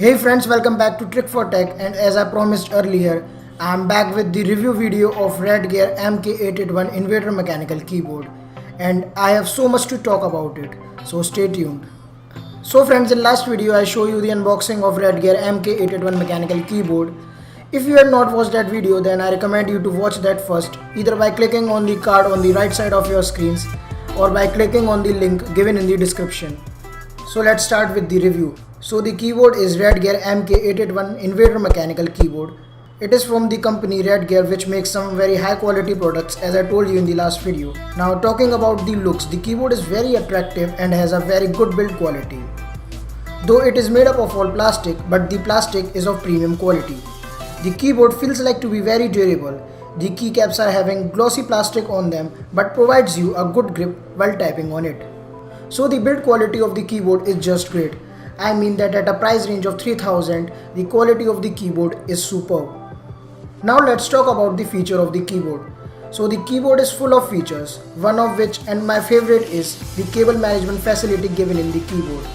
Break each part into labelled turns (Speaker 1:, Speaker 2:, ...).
Speaker 1: Hey friends, welcome back to Trick for Tech, and as I promised earlier, I am back with the review video of Redgear MK881 Invader Mechanical Keyboard, and I have so much to talk about it, so stay tuned. So friends, in last video I show you the unboxing of Redgear MK881 Mechanical Keyboard. If you have not watched that video, then I recommend you to watch that first, either by clicking on the card on the right side of your screens or by clicking on the link given in the description. So let's start with the review. So the keyboard is Redgear MK881 Invader Mechanical Keyboard. It is from the company Redgear, which makes some very high quality products, as I told you in the last video. Now talking about the looks, the keyboard is very attractive and has a very good build quality. Though it is made up of all plastic, but the plastic is of premium quality. The keyboard feels like to be very durable. The keycaps are having glossy plastic on them but provides you a good grip while typing on it. So the build quality of the keyboard is just great. I mean that at a price range of 3000, the quality of the keyboard is superb. Now let's talk about the feature of the keyboard. So the keyboard is full of features, one of which, and my favorite, is the cable management facility given in the keyboard.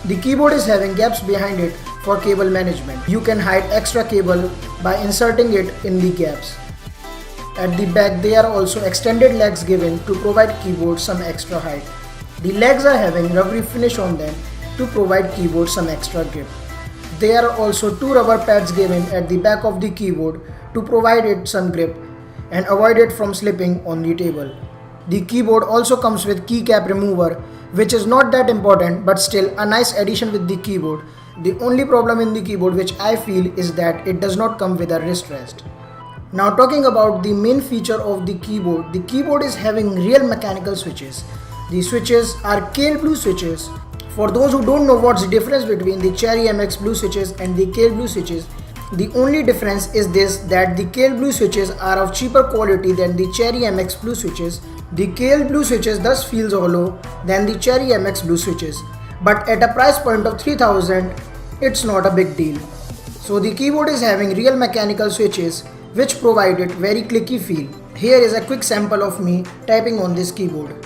Speaker 1: The keyboard is having gaps behind it for cable management. You can hide extra cable by inserting it in the gaps. At the back there are also extended legs given to provide keyboard some extra height. The legs are having rubbery finish on them to provide keyboard some extra grip. There are also two rubber pads given at the back of the keyboard to provide it some grip and avoid it from slipping on the table. The keyboard also comes with keycap remover, which is not that important but still a nice addition with the keyboard. The only problem in the keyboard which I feel is that it does not come with a wrist rest. Now talking about the main feature of the keyboard is having real mechanical switches. The switches are Kale Blue switches. For those who don't know what's the difference between the Cherry MX Blue switches and the Kale Blue switches, the only difference is this, that the Kale Blue switches are of cheaper quality than the Cherry MX Blue switches. The Kale Blue switches thus feels hollow than the Cherry MX Blue switches, but at a price point of 3000, it's not a big deal. So the keyboard is having real mechanical switches which provide it very clicky feel. Here is a quick sample of me typing on this keyboard.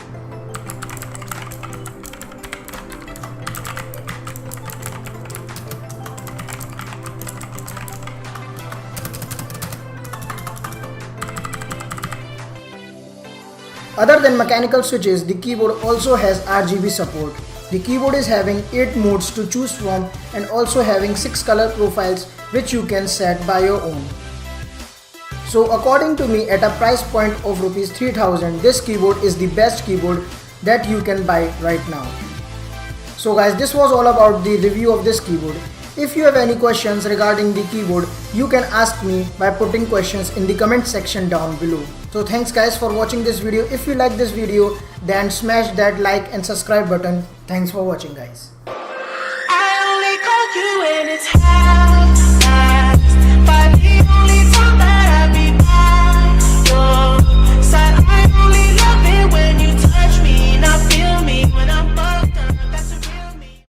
Speaker 1: Other than mechanical switches, the keyboard also has RGB support. The keyboard is having 8 modes to choose from and also having 6 color profiles which you can set by your own. So according to me, at a price point of Rs 3000, this keyboard is the best keyboard that you can buy right now. So guys, this was all about the review of this keyboard. If you have any questions regarding the keyboard, you can ask me by putting questions in the comment section down below. So thanks guys for watching this video. If you like this video, then smash that like and subscribe button. Thanks for watching guys.
Speaker 2: I only call you when it's hard.